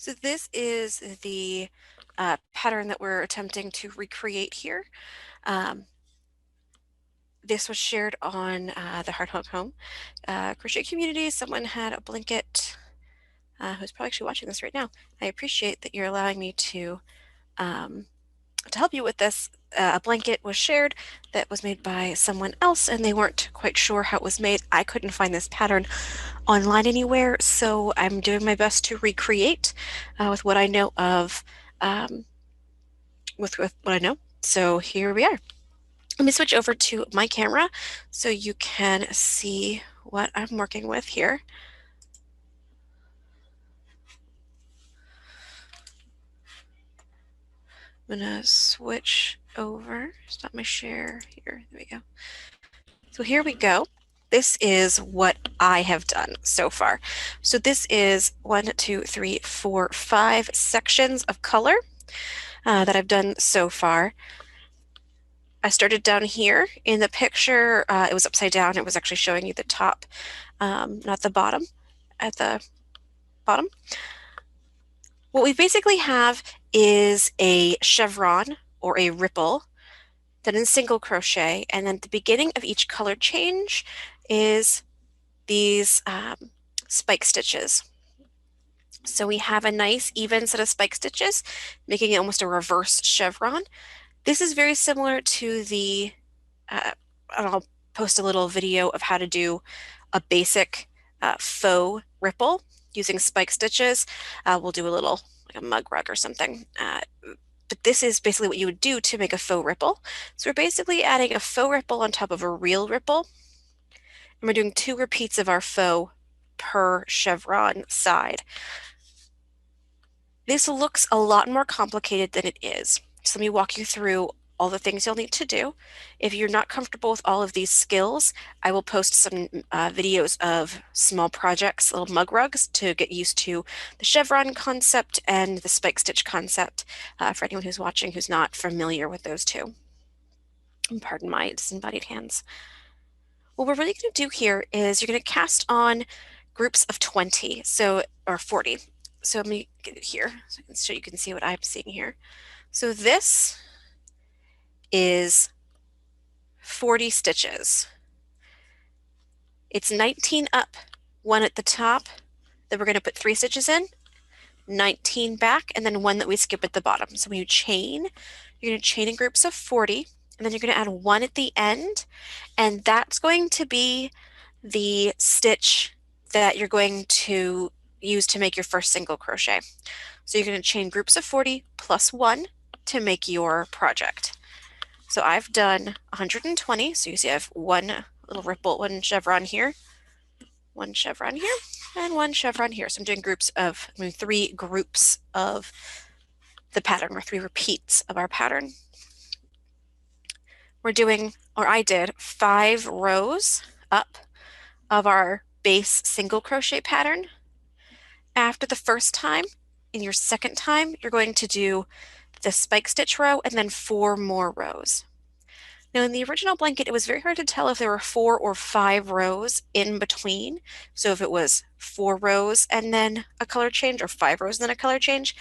So this is the pattern that we're attempting to recreate here. Um, this was shared on the Heart Home crochet community. Someone had a blanket who's probably actually watching this right now. I appreciate that you're allowing me um, to help you with this. A blanket was shared that was made by someone else, and they weren't quite sure how it was made. I couldn't find this pattern online anywhere, so I'm doing my best to recreate with what I know of, um, with what I know. So here we are. Let me switch over to my camera so you can see what I'm working with here. I'm gonna switch over, stop my share here. There we go. So here we go. This is what I have done so far. So this is 1, 2, 3, 4, 5 sections of color that I've done so far. I started down here in the picture. It was upside down. It was actually showing you the top, not the bottom, at the bottom. What we basically have is a chevron or a ripple done in single crochet, and then at the beginning of each color change is these spike stitches. So we have a nice even set of spike stitches, making it almost a reverse chevron. This is very similar to the, and I'll post a little video of how to do a basic faux ripple using spike stitches. We'll do a little like a mug rug or something. But this is basically what you would do to make a faux ripple. So we're basically adding a faux ripple on top of a real ripple. And we're doing 2 repeats of our faux per chevron side. This looks a lot more complicated than it is. So let me walk you through all the things you'll need to do. If you're not comfortable with all of these skills, I will post some videos of small projects, little mug rugs, to get used to the chevron concept and the spike stitch concept for anyone who's watching who's not familiar with those two. And pardon my disembodied hands. What we're really going to do here is you're going to cast on groups of 20, or 40. So let me get it here so you can see what I'm seeing here. So this is 40 stitches. It's 19 up, 1 at the top that we're going to put 3 stitches in, 19 back, and then 1 that we skip at the bottom. So when you chain, you're going to chain in groups of 40, and then you're going to add 1 at the end, and that's going to be the stitch that you're going to use to make your first single crochet. So you're going to chain groups of 40 plus 1 to make your project. So I've done 120. So you see I have 1 little ripple, 1 chevron here, 1 chevron here, and 1 chevron here. So I'm doing 3 groups of the pattern, or 3 repeats of our pattern. We're doing, or I did, 5 rows up of our base single crochet pattern. After the first time, in your second time, you're going to do the spike stitch row and then 4 more rows. Now in the original blanket, it was very hard to tell if there were 4 or 5 rows in between. So if it was 4 rows and then a color change, or 5 rows and then a color change.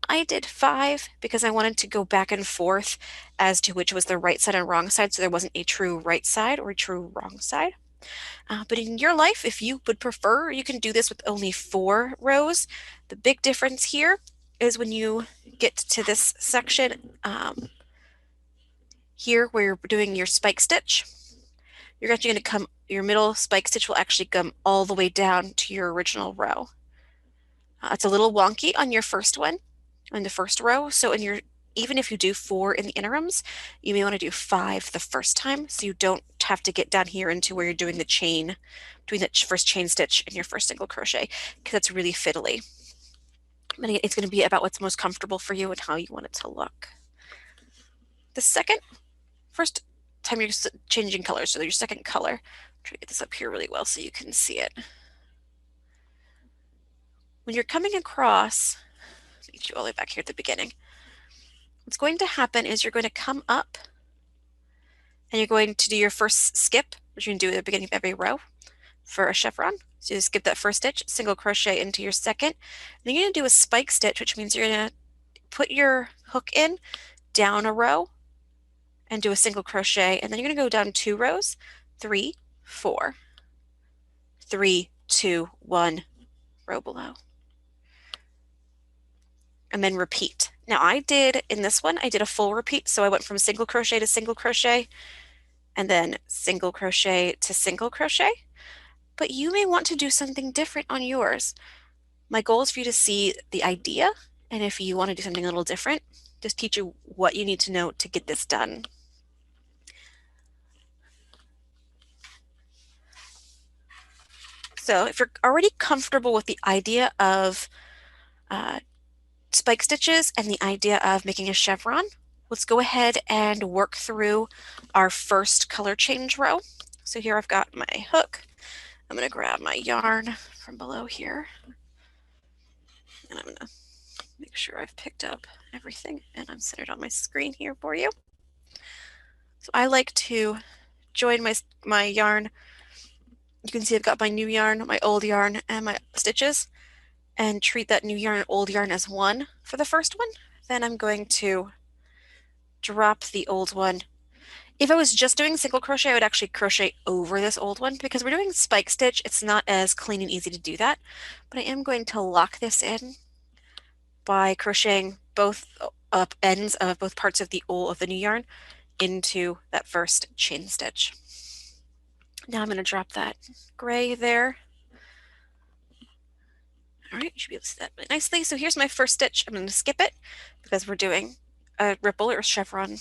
I did 5 because I wanted to go back and forth as to which was the right side and wrong side, so there wasn't a true right side or a true wrong side. But in your life, if you would prefer, you can do this with only 4 rows. The big difference here is when you get to this section here where you're doing your spike stitch, you're actually going to come, your middle spike stitch will actually come all the way down to your original row. It's a little wonky on your first one, on the first row. So even if you do 4 in the interims, you may want to do 5 the first time, so you don't have to get down here into where you're doing the chain, doing the first chain stitch in your first single crochet, because that's really fiddly. But it's going to be about what's most comfortable for you and how you want it to look. The first time you're changing colors, so your second color, I'm trying to get this up here really well so you can see it. When you're coming across, let me get you all the way back here at the beginning. What's going to happen is you're going to come up and you're going to do your first skip, which you're going to do at the beginning of every row for a chevron. So you skip that first stitch, single crochet into your second. Then you're going to do a spike stitch, which means you're going to put your hook in, down a row, and do a single crochet, and then you're going to go down 2 rows, 3, 4, 3, 2, 1, row below, and then repeat. Now I did, in this one, I did a full repeat, so I went from single crochet to single crochet, and then single crochet to single crochet, but you may want to do something different on yours. My goal is for you to see the idea, and if you want to do something a little different, just teach you what you need to know to get this done. So if you're already comfortable with the idea of spike stitches and the idea of making a chevron, let's go ahead and work through our first color change row. So here I've got my hook. I'm going to grab my yarn from below here, and I'm going to make sure I've picked up everything and I'm centered on my screen here for you. So I like to join my yarn. You can see I've got my new yarn, my old yarn, and my stitches, and treat that new yarn and old yarn as one for the first one. Then I'm going to drop the old one. If I was just doing single crochet, I would actually crochet over this old one. Because we're doing spike stitch, it's not as clean and easy to do that. But I am going to lock this in by crocheting both up ends of both parts of the new yarn into that first chain stitch. Now I'm going to drop that gray there. All right, you should be able to see that really nicely. So here's my first stitch. I'm going to skip it because we're doing a ripple or chevron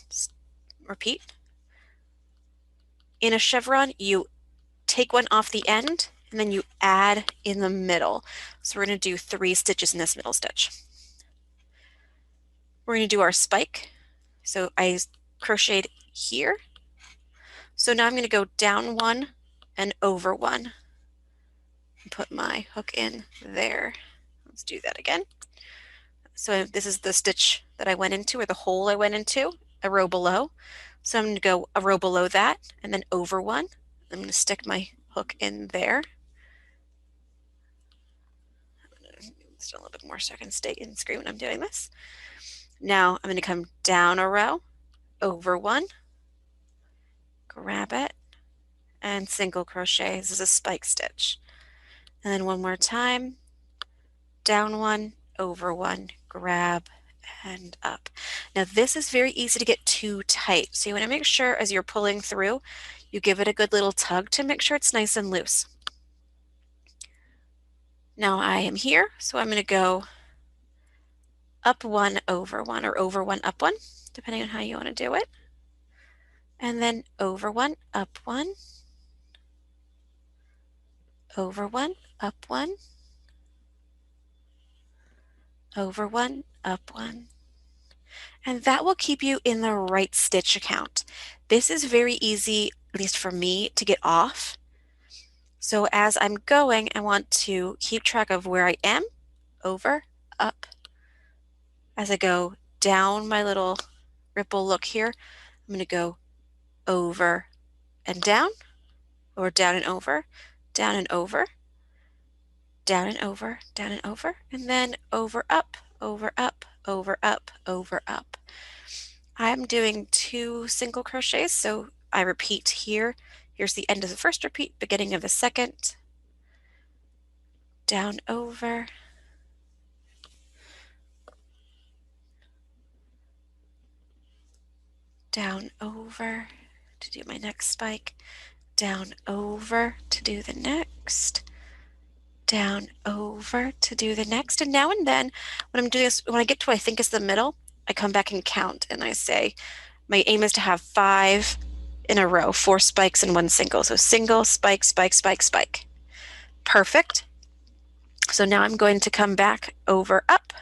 repeat. In a chevron, you take one off the end and then you add in the middle. So we're going to do 3 stitches in this middle stitch. We're going to do our spike. So I crocheted here. So now I'm going to go down 1 and over 1 and put my hook in there. Let's do that again. So this is the stitch that I went into, or the hole I went into, a row below. So I'm going to go a row below that and then over 1. I'm going to stick my hook in there. I'm going to do this a little bit more so I can stay in screen when I'm doing this. Now I'm going to come down a row, over 1, grab it, and single crochet. This is a spike stitch. And then one more time, down 1, over 1, grab, and up. Now this is very easy to get too tight. So you want to make sure as you're pulling through, you give it a good little tug to make sure it's nice and loose. Now I am here, so I'm going to go up 1, over 1, or over 1, up 1, depending on how you want to do it. And then over 1, up 1, over 1, up 1, over 1, up 1. And that will keep you in the right stitch count. This is very easy, at least for me, to get off. So as I'm going, I want to keep track of where I am, over, up. As I go down my little ripple look here, I'm going to go over and down, or down and over, down and over, down and over, down and over, and then over, up, over, up, over, up, over, up. I'm doing 2 single crochets, so I repeat here. Here's the end of the first repeat, beginning of the second, down, over, down, over to do my next spike, down, over to do the next, down, over to do the next. And now and then when I'm doing this, when I get to what I think is the middle, I come back and count and I say my aim is to have 5 in a row, 4 spikes and 1 single. So single, spike, spike, spike, spike. Perfect. So now I'm going to come back over, up,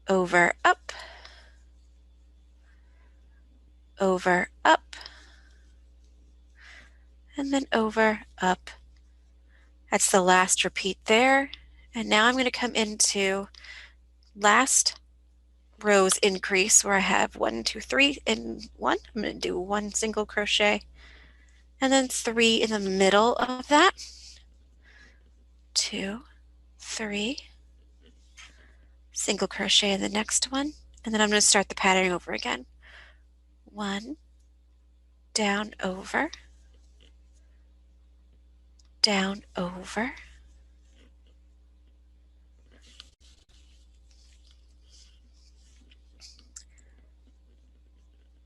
over, up, over, up, and then over, up. That's the last repeat there. And now I'm going to come into last rows increase where I have 1, 2, 3 in 1. I'm going to do 1 single crochet and then 3 in the middle of that, 2, 3, single crochet in the next one, and then I'm going to start the pattern over again. 1, down, over, down, over,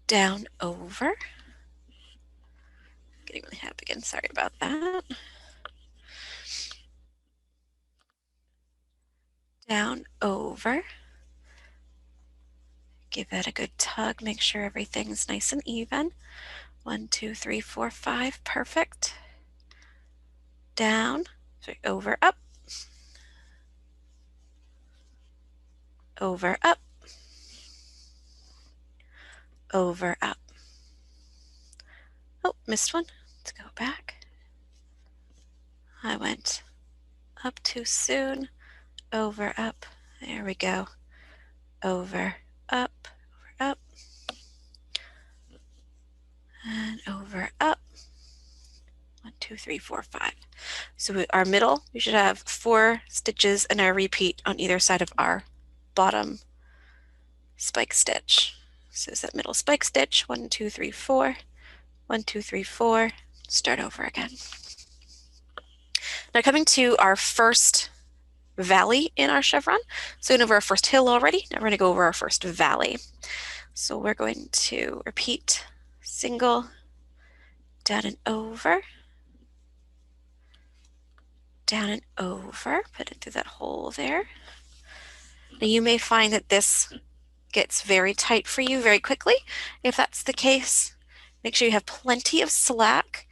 down, over. Getting really happy again, sorry about that. Down, over. Give that a good tug, make sure everything's nice and even. 1, 2, 3, 4, 5, perfect. Down, sorry, over, up, over, up, over, up. Oh, missed one. Let's go back. I went up too soon. Over, up. There we go. Over, up, over, up, and over, up. 1, 2, 3, 4, 5. So our middle, we should have 4 stitches and a repeat on either side of our bottom spike stitch. So is that middle spike stitch, 1, 2, 3, 4, 1, 2, 3, 4, start over again. Now coming to our first valley in our chevron. So we went over our first hill already. Now we're going to go over our first valley. So we're going to repeat single, down and over, down and over, put it through that hole there. Now you may find that this gets very tight for you very quickly. If that's the case, make sure you have plenty of slack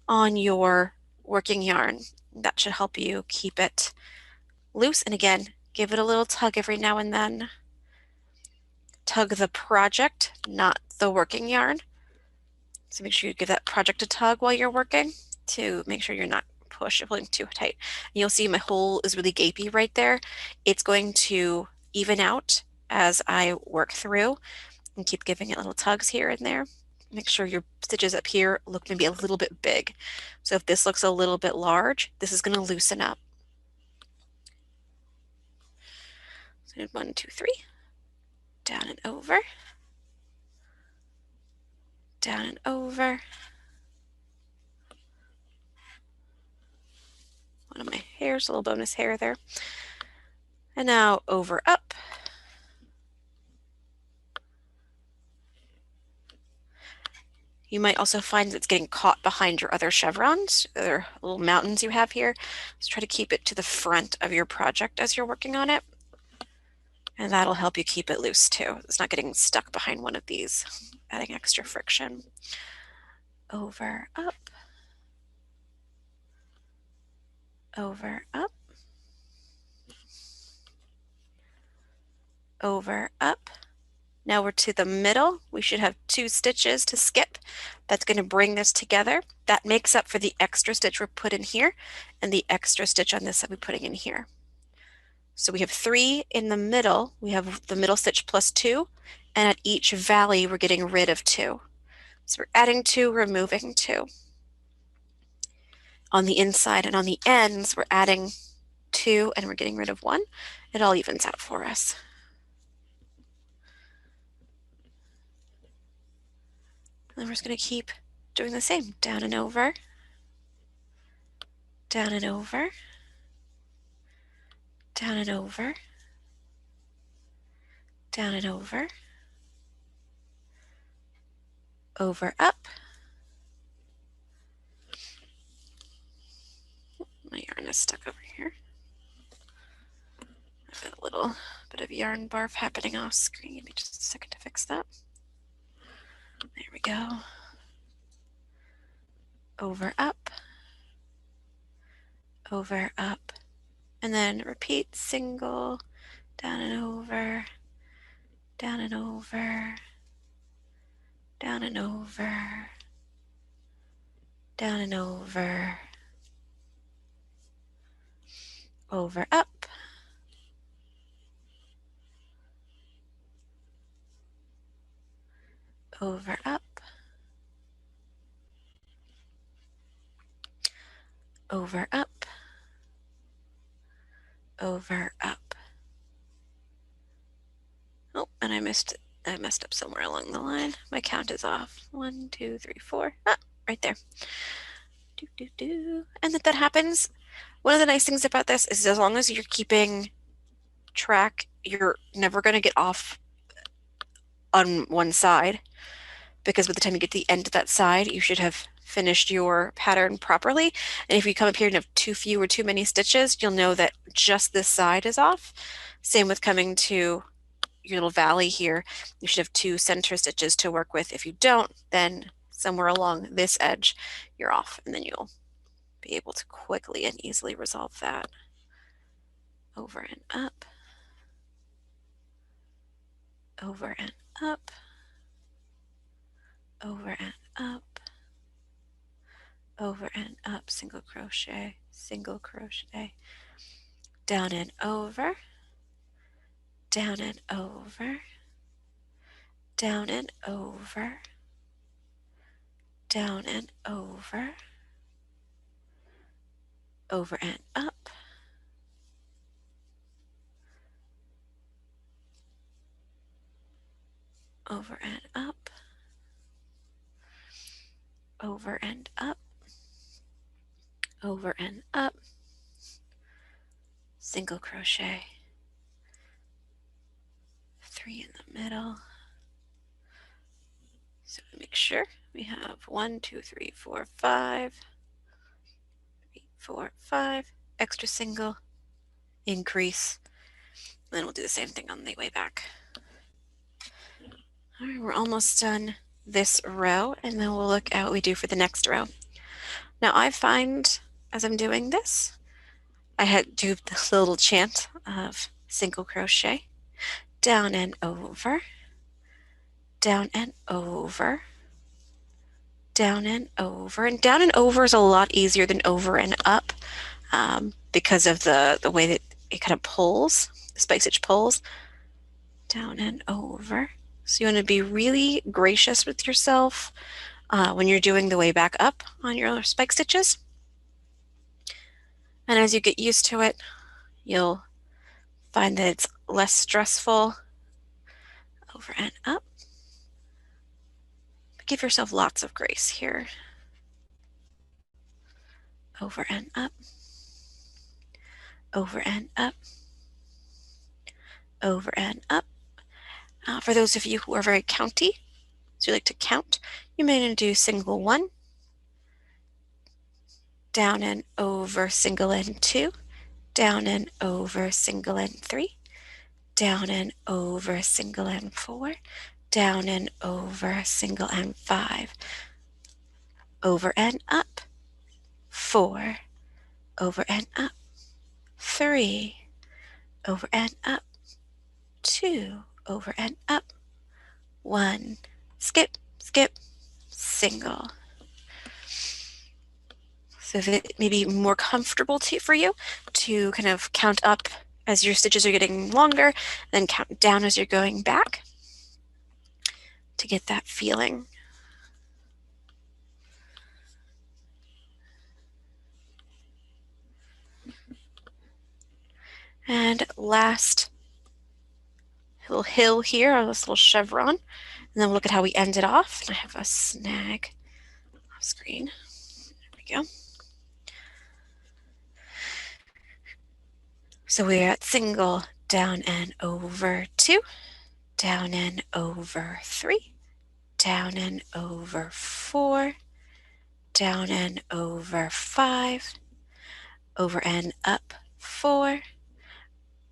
on your working yarn. That should help you keep it loose. And again, give it a little tug every now and then. Tug the project, not the working yarn. So make sure you give that project a tug while you're working to make sure you're not pulling too tight. And you'll see my hole is really gapey right there. It's going to even out as I work through and keep giving it little tugs here and there. Make sure your stitches up here look maybe a little bit big. So if this looks a little bit large, this is going to loosen up. So 1, 2, 3, down and over, down and over. One of my hairs, a little bonus hair there. And now over, up. You might also find that it's getting caught behind your other chevrons, other little mountains you have here. So try to keep it to the front of your project as you're working on it. And that'll help you keep it loose too. It's not getting stuck behind one of these, adding extra friction. Over, up. Over, up. Over, up. Now we're to the middle. We should have 2 stitches to skip. That's going to bring this together. That makes up for the extra stitch we're put in here and the extra stitch on this that we're putting in here. So we have 3 in the middle. We have the middle stitch plus 2, and at each valley we're getting rid of 2. So we're adding 2, removing 2. On the inside and on the ends we're adding 2 and we're getting rid of 1. It all evens out for us. And then we're just going to keep doing the same, down and over, down and over, down and over, down and over, up. My yarn is stuck over here. I've got a little bit of yarn barf happening off screen. Give me just a second to fix that. There we go. Over, up, and then repeat single, down and over, down and over, down and over, down and over, up, over, up, over, up, over, up. Oh, and I messed up somewhere along the line. My count is off. 1, 2, 3, 4. Ah, right there. Do, do, do. And that happens. One of the nice things about this is as long as you're keeping track, you're never going to get off on one side, because by the time you get to the end of that side, you should have finished your pattern properly. And if you come up here and have too few or too many stitches, you'll know that just this side is off. Same with coming to your little valley here. You should have 2 center stitches to work with. If you don't, then somewhere along this edge, you're off, and then you'll be able to quickly and easily resolve that. Over and up, over and up, over and up, over and up, single crochet, down and over, down and over, down and over, down and over and up, over and up, over and up, over and up, single crochet, 3 in the middle. So make sure we have 1, 2, 3, 4, 5, 3, 4, 5, extra single, increase. Then we'll do the same thing on the way back. All right, we're almost done this row, and then we'll look at what we do for the next row. Now I find as I'm doing this, I do this little chant of single crochet, down and over, down and over, down and over. And down and over is a lot easier than over and up because of the way that it kind of pulls, the spike stitch pulls. Down and over. So you want to be really gracious with yourself when you're doing the way back up on your spike stitches. And as you get used to it, you'll find that it's less stressful. Over and up. Give yourself lots of grace here. Over and up. Over and up. Over and up. For those of you who are very county, so you like to count, you may do single 1, down and over, single and 2, down and over, single and 3, down and over, single and 4, down and over, single and 5, over and up, 4, over and up, 3, over and up, 2, over and up, 1, skip, skip, single. So if it may be more comfortable for you to kind of count up as your stitches are getting longer, then count down as you're going back to get that feeling. And last little hill here, on this little chevron, and then we'll look at how we ended off. I have a snag off screen. There we go. So we're at single, down and over 2, down and over 3, down and over 4, down and over 5, over and up 4,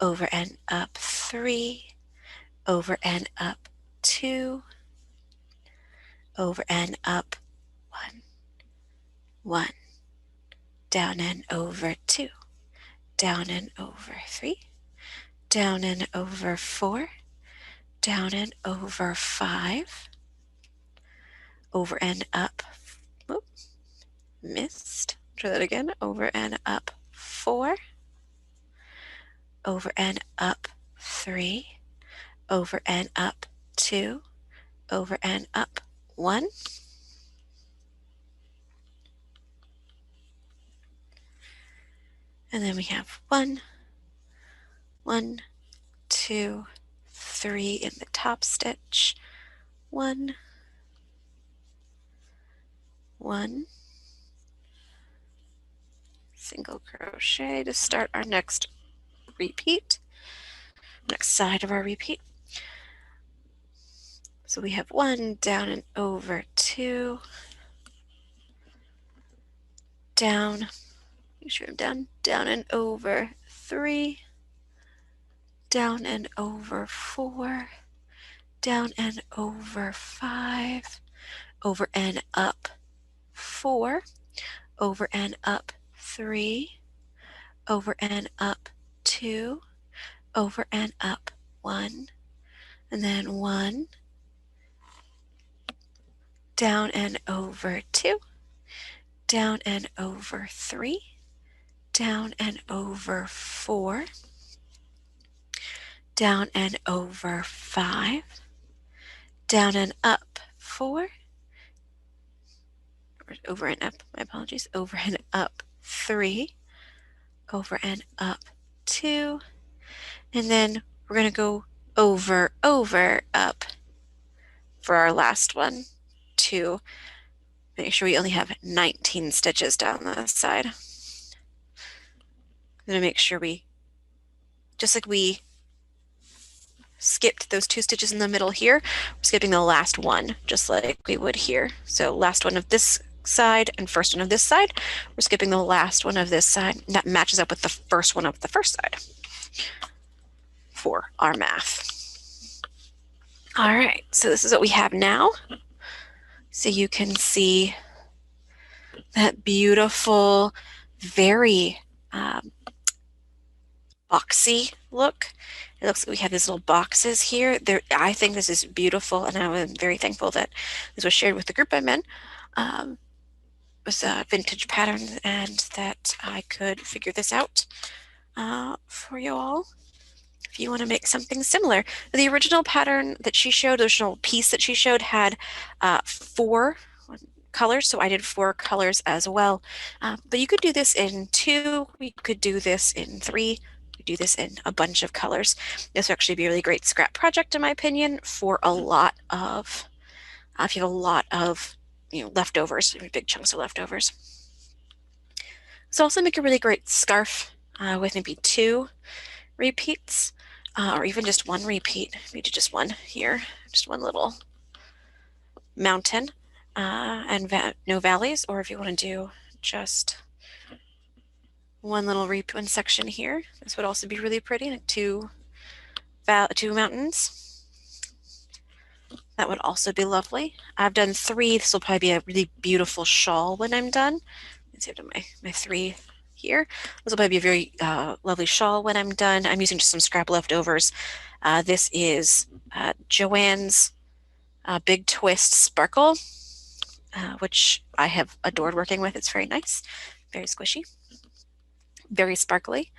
over and up 3, over and up 2, over and up 1, 1, down and over 2, down and over 3, down and over 4, down and over 5, over and up, whoops, missed, try that again, over and up 4, over and up 3, over and up 2, over and up 1, And then we have 1, 1, 2, 3 in the top stitch, 1, 1, single crochet to start our next repeat, next side of our repeat. So we have 1, down and over 2, down, make sure I'm down and over 3, down and over 4, down and over 5, over and up 4, over and up 3, over and up 2, over and up 1, and then 1, down and over 2, down and over 3, down and over 4, down and over 5, down and up 4, over and up, my apologies, over and up 3, over and up 2, and then we're going to go over, over, up for our last one to make sure we only have 19 stitches down the side. I'm going to make sure we, just like we skipped those 2 stitches in the middle here, we're skipping the last one, just like we would here. So last one of this side and first one of this side, we're skipping the last one of this side. And that matches up with the first one of the first side for our math. All right, so this is what we have now. So you can see that beautiful, very boxy look. It looks like we have these little boxes here. I think this is beautiful, and I'm very thankful that this was shared with the group I'm in. With vintage patterns, and that I could figure this out for you all. If you want to make something similar, the original pattern that she showed, the original piece that she showed, had 4 colors, so I did 4 colors as well. But you could do this in 2. We could do this in 3. We do this in a bunch of colors. This would actually be a really great scrap project, in my opinion, for a lot of if you have a lot of leftovers, big chunks of leftovers. So also make a really great scarf with maybe 2 repeats, or even just 1 repeat. Maybe just 1 here, just 1 little mountain and no valleys, or if you want to do just 1 little one section here, this would also be really pretty, like 2 mountains. That would also be lovely. I've done 3. This will probably be a really beautiful shawl when I'm done. Let's see, I've done my 3 here. This will probably be a very lovely shawl when I'm done. I'm using just some scrap leftovers. This is Joanne's Big Twist Sparkle, which I have adored working with. It's very nice, very squishy, very sparkly.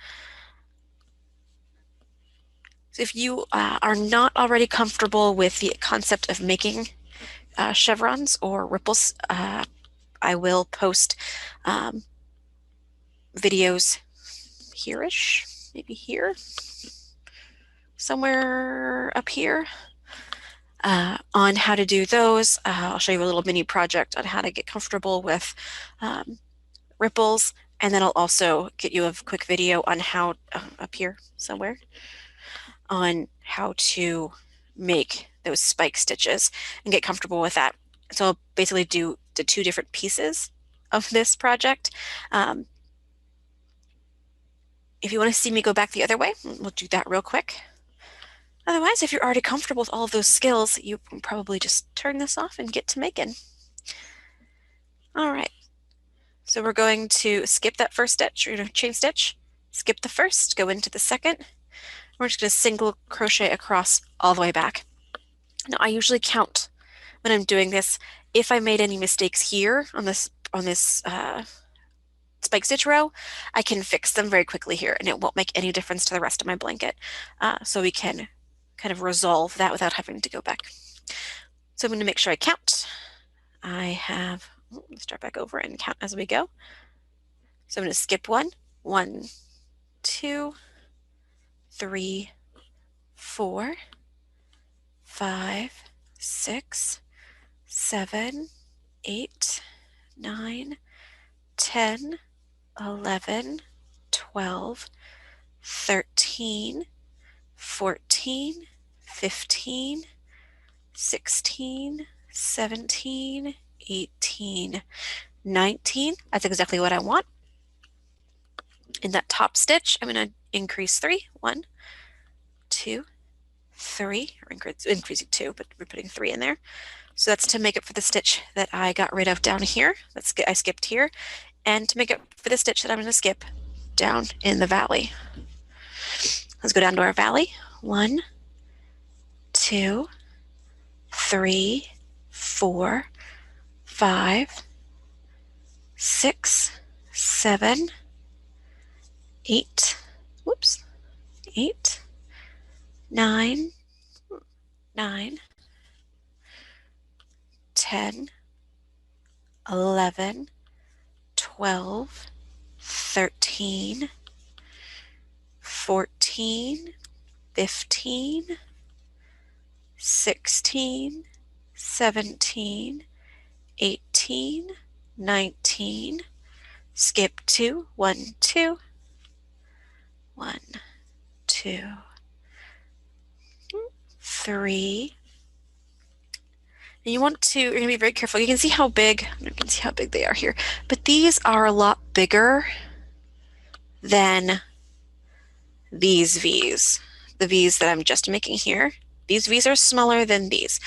So if you are not already comfortable with the concept of making chevrons or ripples, I will post videos here-ish, maybe here, somewhere up here, on how to do those. I'll show you a little mini project on how to get comfortable with ripples, and then I'll also get you a quick video on how, up here somewhere, on how to make those spike stitches and get comfortable with that. So I'll basically do the 2 different pieces of this project. If you want to see me go back the other way, we'll do that real quick. Otherwise, if you're already comfortable with all of those skills, you can probably just turn this off and get to making. All right, so we're going to skip that first stitch. We're going to chain stitch, skip the first, go into the second. We're just going to single crochet across all the way back. Now, I usually count when I'm doing this. If I made any mistakes here on this spike stitch row, I can fix them very quickly here, and it won't make any difference to the rest of my blanket. So we can kind of resolve that without having to go back. So I'm going to make sure I count. I have, let's start back over and count as we go. So I'm going to skip 1, 1, 2, 3, 4, 5, 6, 7, 8, 9, 10, 11, 12, 13, 14, 15, 16, 17, 18, 19. That's exactly what I want. In that top stitch, I'm going to increase 3. 1, 2, 3. Or increasing 2, but we're putting 3 in there. So that's to make up for the stitch that I got rid of down here. I skipped here. And to make up for the stitch that I'm going to skip down in the valley. Let's go down to our valley. 1, 2, 3, 4, 5, 6, 7, 8, whoops, 8, 9, 9, 10, 11, 12, 13, 14, 15, 16, 17, 18, 19, skip 2, 1, 2, 1, 2, 3. And you're going to be very careful. You can see how big, they are here, but these are a lot bigger than these V's. The V's that I'm just making here. These V's are smaller than these.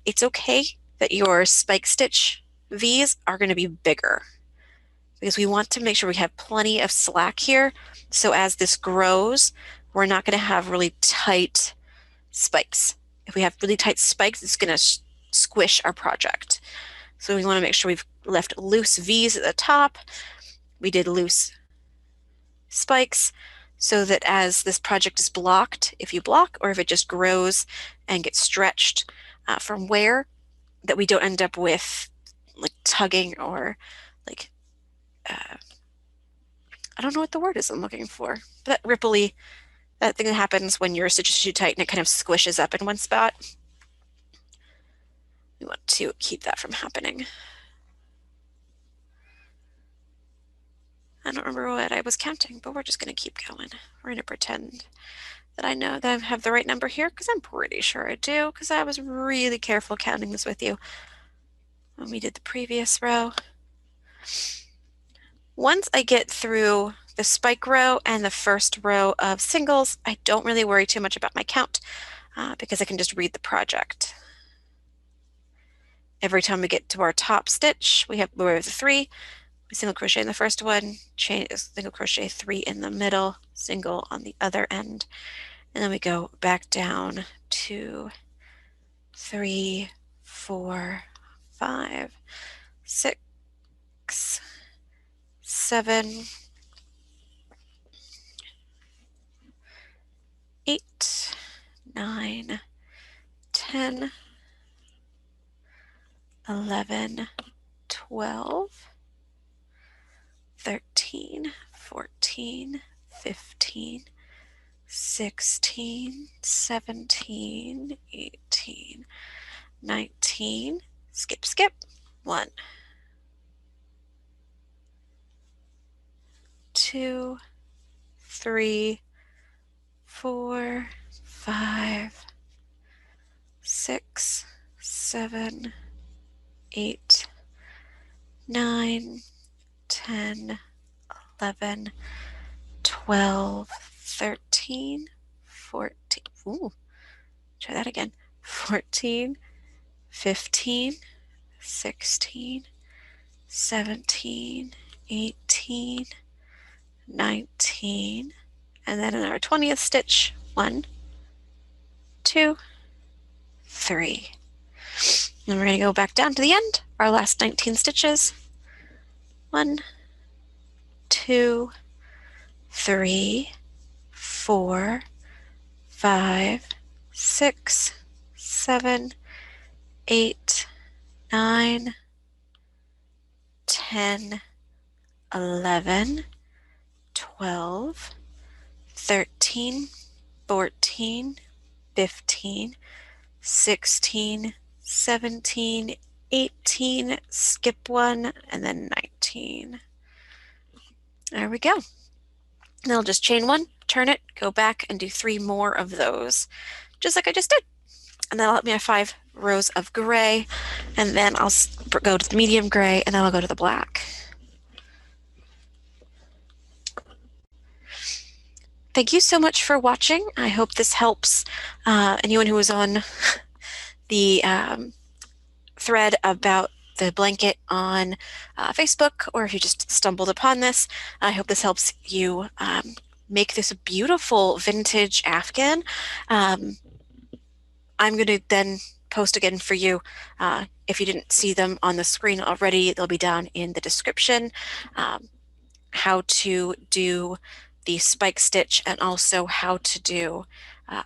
It's okay that your spike stitch V's are going to be bigger because we want to make sure we have plenty of slack here. So as this grows, we're not going to have really tight spikes. If we have really tight spikes, it's going to squish our project. So we want to make sure we've left loose V's at the top. We did loose spikes so that as this project is blocked, if you block or if it just grows and gets stretched from wear, that we don't end up with like tugging or like, I don't know what the word is I'm looking for, but that ripply, that thing that happens when your stitch is too tight and it kind of squishes up in one spot. We want to keep that from happening. I don't remember what I was counting, but we're just going to keep going. We're going to pretend that I know that I have the right number here because I'm pretty sure I do because I was really careful counting this with you when we did the previous row. Once I get through the spike row and the first row of singles, I don't really worry too much about my count because I can just read the project. Every time we get to our top stitch, we have the 3. We single crochet in the first one, single crochet 3 in the middle, single on the other end, and then we go back down to 3, 4, 5, 6, 7, 8, 9, 10, 11, 12, 13, 14, 15, 16, 17, 18, 19, skip, skip, 1, 2, 3, 4, 5, 6, 7, 8, 9, 10, 11, 12, 13, 14. Ooh, try that again. 14, 15, 16, 17, 18, 19, and then in our 20th stitch, 1, 2, 3. And we're going to go back down to the end, our last 19 stitches. 1, 2, 3, 4, 5, 6, 7, 8, 9, 10, 11, 12, 13, 14, 15, 16, 17, 18, skip one, and then 19. There we go. Then I'll just chain one, turn it, go back, and do 3 more of those, just like I just did. And that'll let me have 5 rows of gray, and then I'll go to the medium gray, and then I'll go to the black. Thank you so much for watching. I hope this helps anyone who was on the thread about the blanket on Facebook, or if you just stumbled upon this. I hope this helps you make this a beautiful vintage Afghan. I'm going to then post again for you. If you didn't see them on the screen already, they'll be down in the description. How to do the spike stitch and also how to do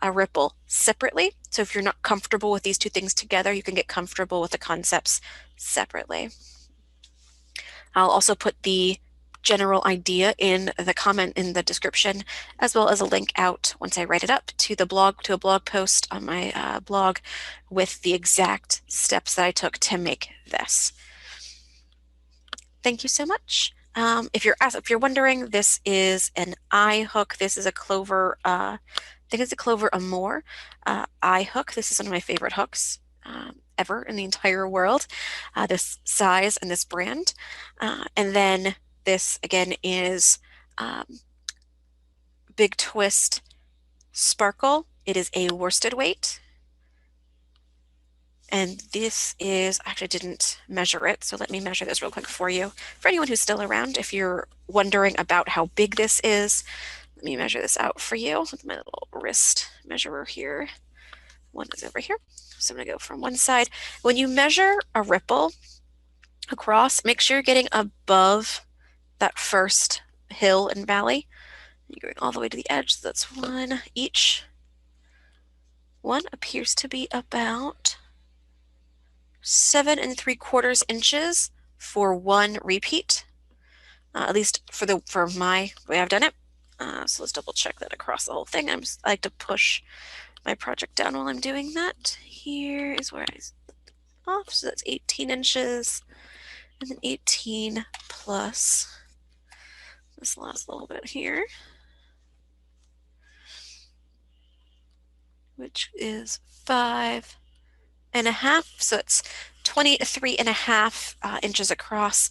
a ripple separately. So if you're not comfortable with these two things together, you can get comfortable with the concepts separately. I'll also put the general idea in the comment in the description, as well as a link out once I write it up to the blog, to a blog post on my blog with the exact steps that I took to make this. Thank you so much. If you're wondering, this is an eye hook. This is a Clover, I think it's a Clover Amour eye hook. This is one of my favorite hooks ever in the entire world. This size and this brand. And then this again is Big Twist Sparkle. It is a worsted weight. And this is, actually didn't measure it, so let me measure this real quick for you. For anyone who's still around, if you're wondering about how big this is, let me measure this out for you with my little wrist measurer here. One is over here. So I'm gonna go from one side. When you measure a ripple across, make sure you're getting above that first hill and valley. You're going all the way to the edge, so that's 1 each. One appears to be about 7 3/4 inches for one repeat, at least for my way I've done it. So let's double check that across the whole thing. I like to push my project down while I'm doing that. Here is where I off, so that's 18 inches, and then 18 plus this last little bit here, which is 5 1/2, so it's 23 1/2 inches across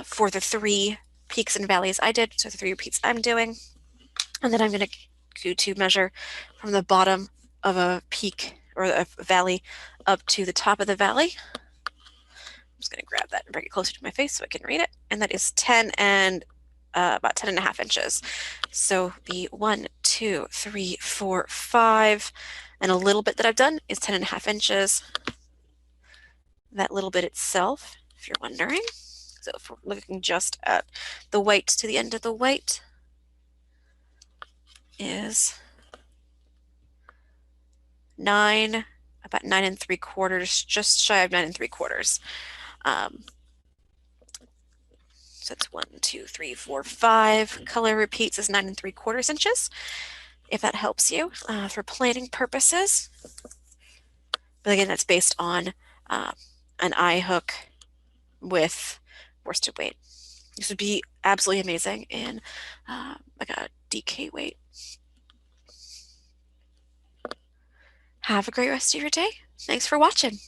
for the 3 peaks and valleys I did, so the 3 repeats I'm doing. And then I'm going to go to measure from the bottom of a peak or a valley up to the top of the valley. I'm just going to grab that and bring it closer to my face so I can read it. And that is 10 and about 10 1/2 inches. So the 1, 2, 3, 4, 5, and a little bit that I've done is 10 1/2 inches. That little bit itself, if you're wondering. So if we're looking just at the white to the end of the white, is about 9 3/4, just shy of 9 3/4. So it's 1, 2, 3, 4, 5. Color repeats is 9 3/4 inches, if that helps you for planning purposes. But again, that's based on an eye hook with worsted weight. This would be absolutely amazing in like a DK weight. Have a great rest of your day. Thanks for watching.